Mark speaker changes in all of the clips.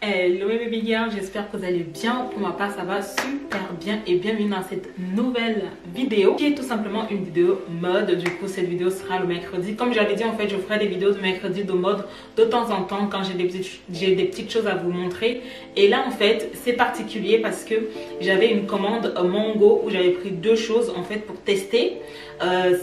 Speaker 1: Hello mes baby girls, j'espère que vous allez bien. Pour ma part ça va super bien et bienvenue dans cette nouvelle vidéo qui est tout simplement une vidéo mode. Du coup cette vidéo sera le mercredi. Comme j'avais dit en fait, je ferai des vidéos de mercredi de mode de temps en temps quand j'ai des petites choses à vous montrer. Et là en fait c'est particulier parce que j'avais une commande Mango où j'avais pris deux choses en fait pour tester.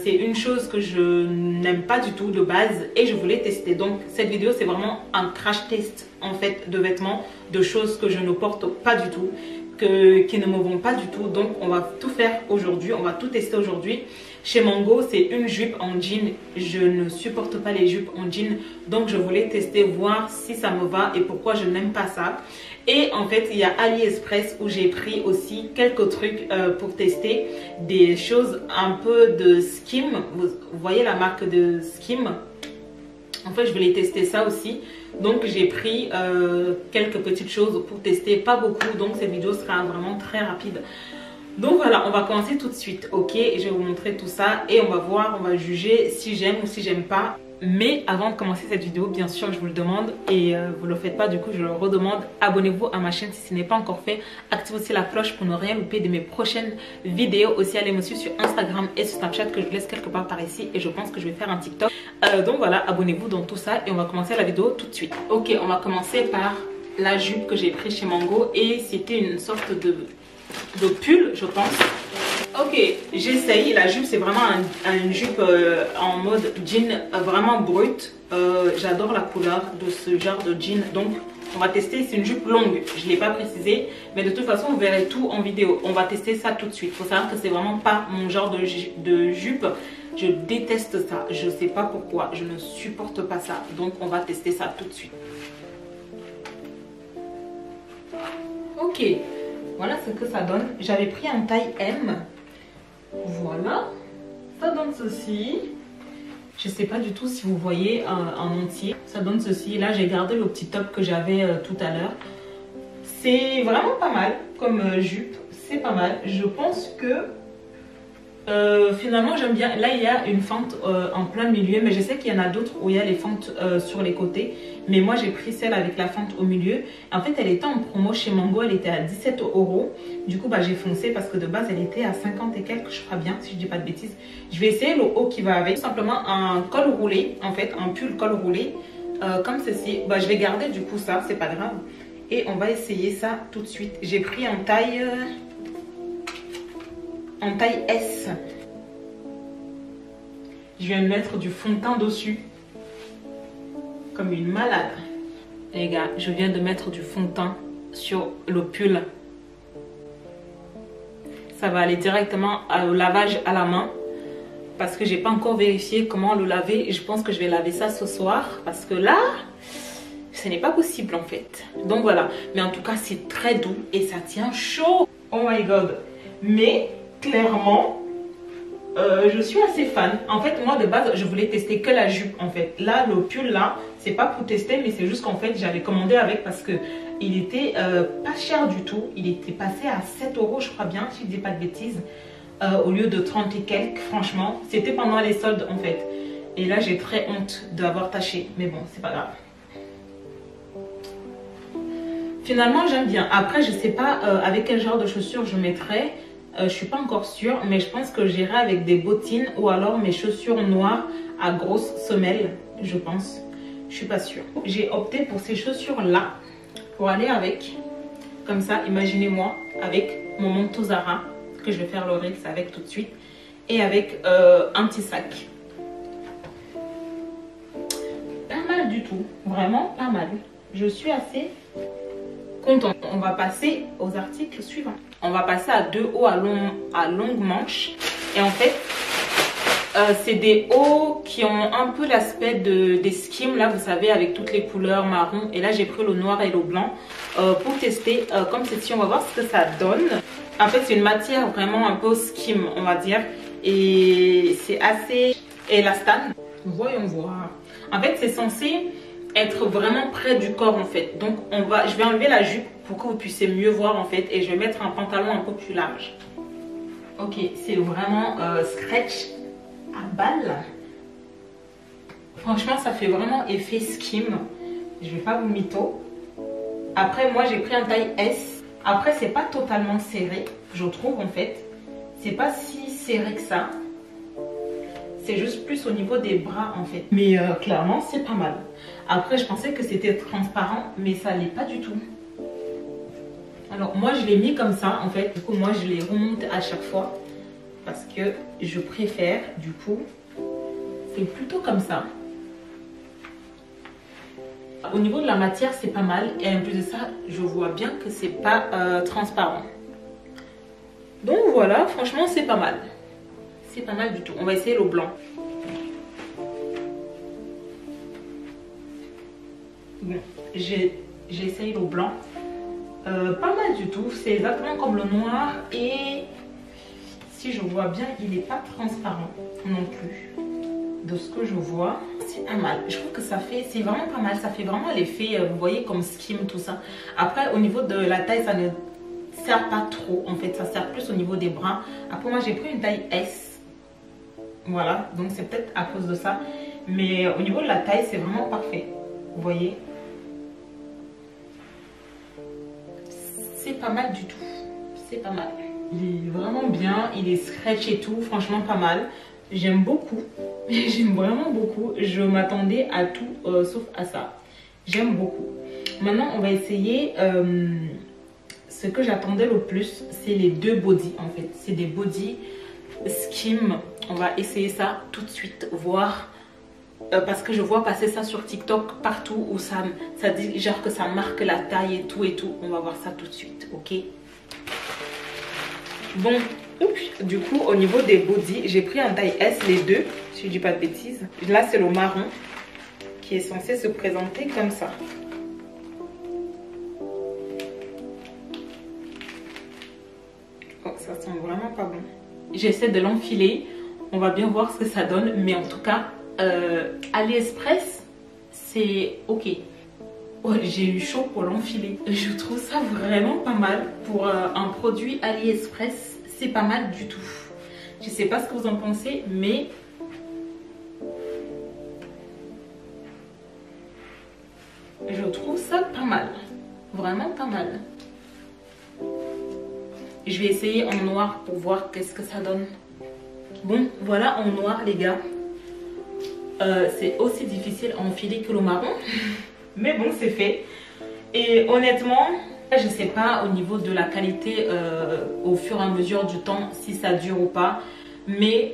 Speaker 1: C'est une chose que je n'aime pas du tout de base et je voulais tester. Donc cette vidéo c'est vraiment un crash test en fait de vêtements, de choses que je ne porte pas du tout, qui ne me vont pas du tout. Donc on va tout faire aujourd'hui, on va tout tester aujourd'hui. Chez Mango c'est une jupe en jean, je ne supporte pas les jupes en jean, donc je voulais tester, voir si ça me va et pourquoi je n'aime pas ça. Et en fait il y a AliExpress où j'ai pris aussi quelques trucs pour tester, des choses un peu de Skim. Vous voyez la marque de Skim? En fait je voulais tester ça aussi, donc j'ai pris quelques petites choses pour tester, pas beaucoup, donc cette vidéo sera vraiment très rapide. Donc voilà, on va commencer tout de suite, ok? Je vais vous montrer tout ça et on va voir, on va juger si j'aime ou si j'aime pas. Mais avant de commencer cette vidéo, bien sûr je vous le demande et vous ne le faites pas, du coup je le redemande, abonnez-vous à ma chaîne si ce n'est pas encore fait, activez aussi la cloche pour ne rien louper de mes prochaines vidéos. Aussi allez me suivre sur Instagram et sur Snapchat que je vous laisse quelque part par ici, et je pense que je vais faire un TikTok. Donc voilà, abonnez-vous dans tout ça et on va commencer la vidéo tout de suite. Ok, on va commencer par la jupe que j'ai prise chez Mango et c'était une sorte de pull je pense. Ok, j'essaye. La jupe c'est vraiment une jupe en mode jean vraiment brut. J'adore la couleur de ce genre de jean, donc on va tester. C'est une jupe longue, je ne l'ai pas précisé, mais de toute façon vous verrez tout en vidéo. On va tester ça tout de suite. Il faut savoir que c'est vraiment pas mon genre de jupe. Je déteste ça, je sais pas pourquoi, je ne supporte pas ça. Donc on va tester ça tout de suite. Ok, voilà ce que ça donne. J'avais pris en taille M. Voilà, ça donne ceci. Je sais pas du tout si vous voyez en entier. Ça donne ceci. Là j'ai gardé le petit top que j'avais tout à l'heure. C'est vraiment pas mal comme jupe. C'est pas mal. Je pense que finalement j'aime bien. Là il y a une fente en plein milieu, mais je sais qu'il y en a d'autres où il y a les fentes sur les côtés, mais moi j'ai pris celle avec la fente au milieu. En fait elle était en promo chez Mango, elle était à 17 €. Du coup bah, j'ai foncé parce que de base elle était à 50 et quelques, je crois bien, si je dis pas de bêtises. Je vais essayer le haut qui va avec, tout simplement un col roulé, en fait un pull col roulé comme ceci. Bah, je vais garder du coup ça, c'est pas grave, et on va essayer ça tout de suite. J'ai pris en taille S. Je viens de mettre du fond de teint dessus comme une malade. Les gars, je viens de mettre du fond de teint sur le pull. Ça va aller directement au lavage à la main parce que j'ai pas encore vérifié comment le laver. Je pense que je vais laver ça ce soir parce que là ce n'est pas possible en fait. Donc voilà, mais en tout cas c'est très doux et ça tient chaud. Oh my god. Mais clairement je suis assez fan. En fait moi de base je voulais tester que la jupe en fait. Là le pull là c'est pas pour tester, mais c'est juste qu'en fait j'avais commandé avec parce que il était pas cher du tout. Il était passé à 7 € je crois bien, si je dis pas de bêtises, au lieu de 30 et quelques. Franchement c'était pendant les soldes en fait, et là j'ai très honte d'avoir taché, mais bon c'est pas grave. Finalement j'aime bien. Après je sais pas avec quel genre de chaussures je mettrai. Je suis pas encore sûre, mais je pense que j'irai avec des bottines ou alors mes chaussures noires à grosses semelles, je pense. Je suis pas sûre. J'ai opté pour ces chaussures là pour aller avec, comme ça, imaginez-moi avec mon manteau Zara que je vais faire le Reels avec tout de suite, et avec un petit sac. Pas mal du tout, vraiment pas mal. Je suis assez contente. On va passer aux articles suivants. On va passer à deux hauts à longue manche. Et en fait, c'est des hauts qui ont un peu l'aspect des Skims, là vous savez, avec toutes les couleurs marron. Et là j'ai pris le noir et le blanc pour tester comme ceci. On va voir ce que ça donne. En fait c'est une matière vraiment un peu Skim on va dire, et c'est assez élastane. Voyons voir. En fait c'est censé être vraiment près du corps en fait. Donc je vais enlever la jupe pour que vous puissiez mieux voir en fait, et je vais mettre un pantalon un peu plus large. Ok, c'est vraiment stretch à balle. Franchement ça fait vraiment effet Skim. Je vais pas vous mytho. Après moi j'ai pris un taille S. Après c'est pas totalement serré, je trouve en fait. C'est pas si serré que ça. C'est juste plus au niveau des bras en fait. Mais clairement c'est pas mal. Après je pensais que c'était transparent, mais ça l'est pas du tout. Alors moi je l'ai mis comme ça en fait. Du coup moi je les remonte à chaque fois. Parce que je préfère du coup. C'est plutôt comme ça. Au niveau de la matière c'est pas mal. Et en plus de ça je vois bien que c'est pas transparent. Donc voilà, franchement c'est pas mal. C'est pas mal du tout. On va essayer le blanc. Bon, j'essaye le blanc. Pas mal du tout. C'est exactement comme le noir. Et si je vois bien, il n'est pas transparent non plus. De ce que je vois, c'est pas mal. Je trouve que ça fait, c'est vraiment pas mal. Ça fait vraiment l'effet, vous voyez, comme skim, tout ça. Après, au niveau de la taille, ça ne sert pas trop. En fait, ça sert plus au niveau des bras. Après, moi, j'ai pris une taille S. Voilà, donc c'est peut-être à cause de ça. Mais au niveau de la taille, c'est vraiment parfait. Vous voyez? C'est pas mal du tout. C'est pas mal. Il est vraiment bien. Il est scratch et tout. Franchement, pas mal. J'aime beaucoup. J'aime vraiment beaucoup. Je m'attendais à tout sauf à ça. J'aime beaucoup. Maintenant, on va essayer... ce que j'attendais le plus, c'est les deux body en fait. C'est des body skim. On va essayer ça tout de suite. Voir... parce que je vois passer ça sur TikTok partout où ça dit genre que ça marque la taille et tout et tout. On va voir ça tout de suite, ok? Bon, du coup au niveau des body, j'ai pris un taille S les deux, si je dis pas de bêtises. Là c'est le marron qui est censé se présenter comme ça. Oh, ça sent vraiment pas bon. J'essaie de l'enfiler, on va bien voir ce que ça donne, mais en tout cas AliExpress c'est ok. Oh, j'ai eu chaud pour l'enfiler. Je trouve ça vraiment pas mal pour un produit AliExpress. C'est pas mal du tout. Je sais pas ce que vous en pensez, mais je trouve ça pas mal. Vraiment pas mal. Je vais essayer en noir pour voir qu'est-ce que ça donne. Bon, voilà en noir les gars. C'est aussi difficile à enfiler que le marron. Mais bon, c'est fait. Et honnêtement, je sais pas au niveau de la qualité au fur et à mesure du temps si ça dure ou pas. Mais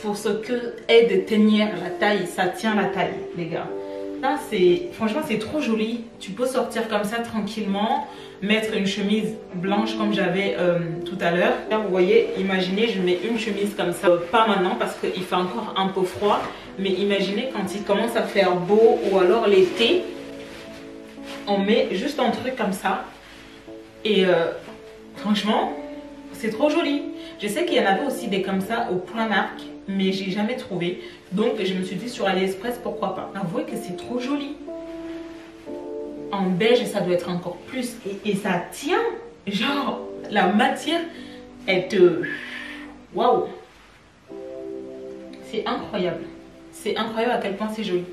Speaker 1: pour ce que est de tenir la taille, ça tient la taille les gars. Ça c'est, franchement c'est trop joli. Tu peux sortir comme ça tranquillement. Mettre une chemise blanche comme j'avais tout à l'heure. Là vous voyez, imaginez je mets une chemise comme ça. Pas maintenant parce qu'il fait encore un peu froid. Mais imaginez quand il commence à faire beau ou alors l'été. On met juste un truc comme ça. Et franchement, c'est trop joli. Je sais qu'il y en avait aussi des comme ça au Primark. Mais j'ai jamais trouvé. Donc je me suis dit sur AliExpress, pourquoi pas. Avouez que c'est trop joli. En beige, ça doit être encore plus. Et ça tient. Genre, la matière, elle te... Waouh. C'est incroyable. C'est incroyable à quel point c'est joli.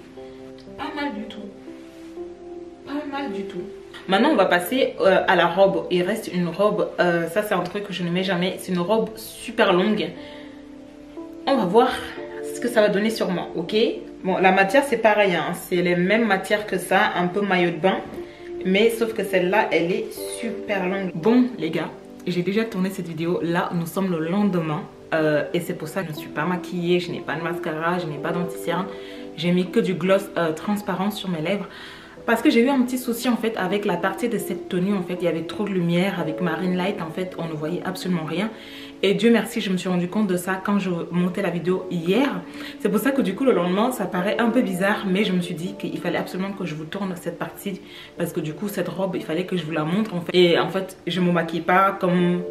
Speaker 1: Pas mal du tout. Pas mal du tout. Maintenant on va passer à la robe. Il reste une robe, ça c'est un truc que je ne mets jamais. C'est une robe super longue. On va voir ce que ça va donner sur moi, ok? Bon, la matière c'est pareil, hein. C'est les mêmes matières que ça, un peu maillot de bain. Mais sauf que celle-là, elle est super longue. Bon les gars, j'ai déjà tourné cette vidéo. Là nous sommes le lendemain. Et c'est pour ça que je ne suis pas maquillée. Je n'ai pas de mascara, je n'ai pas d'anti-cerne. J'ai mis que du gloss transparent sur mes lèvres. Parce que j'ai eu un petit souci en fait avec la partie de cette tenue. En fait il y avait trop de lumière avec ma ring light. En fait on ne voyait absolument rien. Et Dieu merci je me suis rendu compte de ça quand je montais la vidéo hier. C'est pour ça que du coup le lendemain ça paraît un peu bizarre. Mais je me suis dit qu'il fallait absolument que je vous tourne cette partie. Parce que du coup cette robe il fallait que je vous la montre en fait. Et en fait je ne me maquille pas comme...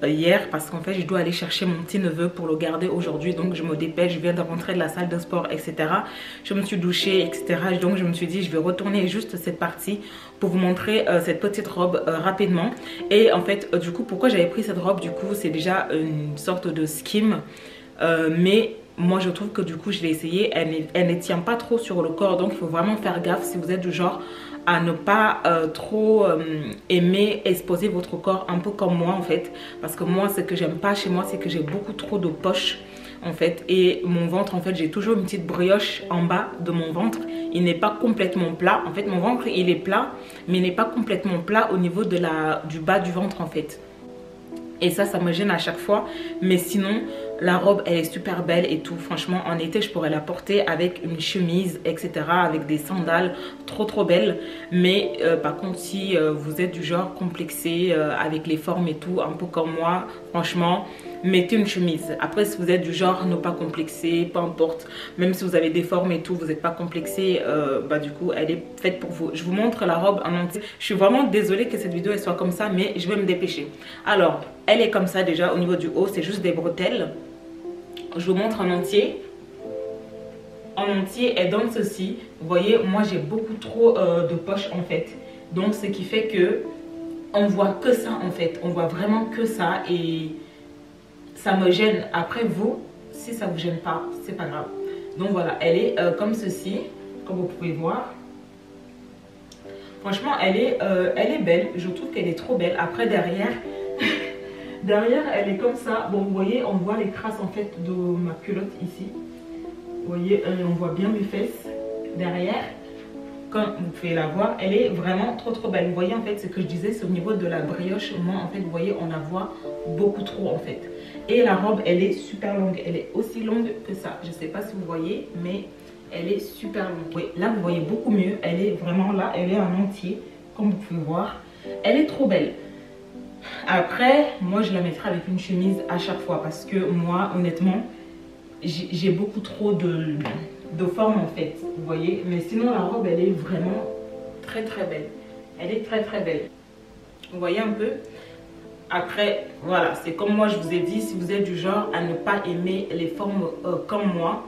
Speaker 1: hier parce qu'en fait je dois aller chercher mon petit neveu pour le garder aujourd'hui, donc je me dépêche, je viens de rentrer de la salle de sport etc. Je me suis douchée etc. Donc je me suis dit je vais retourner juste cette partie pour vous montrer cette petite robe rapidement. Et en fait du coup pourquoi j'avais pris cette robe, du coup c'est déjà une sorte de skim mais moi je trouve que du coup je l'ai essayé, elle ne tient pas trop sur le corps, donc il faut vraiment faire gaffe si vous êtes du genre à ne pas trop aimer exposer votre corps, un peu comme moi en fait. Parce que moi, ce que j'aime pas chez moi, c'est que j'ai beaucoup trop de poches en fait. Et mon ventre, en fait, j'ai toujours une petite brioche en bas de mon ventre. Il n'est pas complètement plat. En fait, mon ventre, il est plat, mais il n'est pas complètement plat au niveau de du bas du ventre en fait. Et ça me gêne à chaque fois. Mais sinon, la robe, elle est super belle et tout. Franchement, en été, je pourrais la porter avec une chemise, etc. Avec des sandales, trop belles. Mais par contre, si vous êtes du genre complexé avec les formes et tout, un peu comme moi, franchement, mettez une chemise. Après, si vous êtes du genre ne pas complexé, peu importe. Même si vous avez des formes et tout, vous n'êtes pas complexé, bah du coup, elle est faite pour vous. Je vous montre la robe en entier. Je suis vraiment désolée que cette vidéo elle soit comme ça, mais je vais me dépêcher. Alors, elle est comme ça déjà au niveau du haut, c'est juste des bretelles. Je vous montre en entier. En entier, elle donne ceci. Vous voyez, moi j'ai beaucoup trop de poches en fait. Donc, ce qui fait que on voit que ça en fait. On voit vraiment que ça et ça me gêne. Après vous, si ça vous gêne pas, c'est pas grave. Donc voilà, elle est comme ceci, comme vous pouvez voir. Franchement, elle est belle. Je trouve qu'elle est trop belle. Après derrière, derrière elle est comme ça. Bon, vous voyez, on voit les traces en fait de ma culotte ici. Vous voyez, on voit bien mes fesses derrière. Comme vous pouvez la voir, elle est vraiment trop belle. Vous voyez en fait ce que je disais, c'est au niveau de la brioche. Moi en fait, vous voyez, on la voit beaucoup trop en fait. Et la robe, elle est super longue. Elle est aussi longue que ça. Je ne sais pas si vous voyez, mais elle est super longue. Oui, là, vous voyez beaucoup mieux. Elle est vraiment là. Elle est en entier, comme vous pouvez voir. Elle est trop belle. Après, moi, je la mettrai avec une chemise à chaque fois. Parce que moi, honnêtement, j'ai beaucoup trop de forme, en fait. Vous voyez. Mais sinon, la robe, elle est vraiment très belle. Elle est très belle. Vous voyez un peu? Après, voilà, c'est comme moi je vous ai dit, si vous êtes du genre à ne pas aimer les formes comme moi,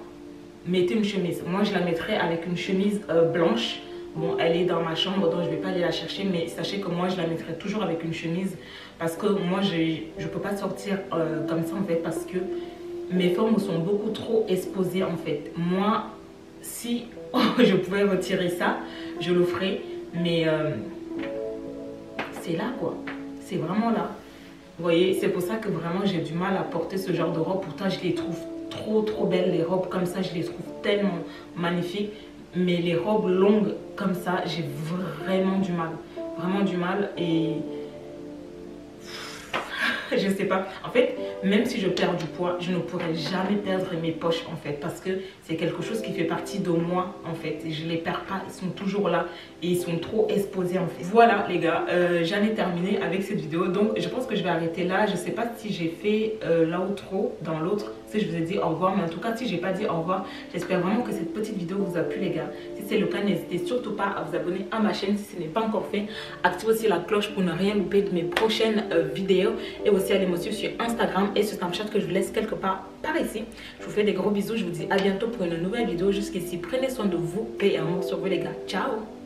Speaker 1: mettez une chemise. Moi, je la mettrai avec une chemise blanche. Bon, elle est dans ma chambre, donc je ne vais pas aller la chercher. Mais sachez que moi, je la mettrai toujours avec une chemise. Parce que moi, je ne peux pas sortir comme ça, en fait. Parce que mes formes sont beaucoup trop exposées, en fait. Moi, si je pouvais retirer ça, je le ferais. Mais c'est là, quoi. C'est vraiment là. Vous voyez, c'est pour ça que vraiment j'ai du mal à porter ce genre de robe. Pourtant, je les trouve trop belles. Les robes comme ça, je les trouve tellement magnifiques. Mais les robes longues comme ça, j'ai vraiment du mal. Vraiment du mal. Et je sais pas. En fait, même si je perds du poids, je ne pourrai jamais perdre mes poches en fait. Parce que c'est quelque chose qui fait partie de moi en fait. Et je les perds pas. Ils sont toujours là. Et ils sont trop exposés en fait. Voilà les gars, j'en ai terminé avec cette vidéo. Donc je pense que je vais arrêter là. Je sais pas si j'ai fait l'outro dans l'autre. Si je vous ai dit au revoir. Mais en tout cas, si j'ai pas dit au revoir, j'espère vraiment que cette petite vidéo vous a plu les gars. Si c'est le cas, n'hésitez surtout pas à vous abonner à ma chaîne si ce n'est pas encore fait. Activez aussi la cloche pour ne rien louper de mes prochaines vidéos. Et aussi allez me suivre sur Instagram et sur Snapchat que je vous laisse quelque part par ici. Je vous fais des gros bisous. Je vous dis à bientôt pour une nouvelle vidéo. Jusqu'ici, prenez soin de vous. Paix et amour sur vous les gars. Ciao.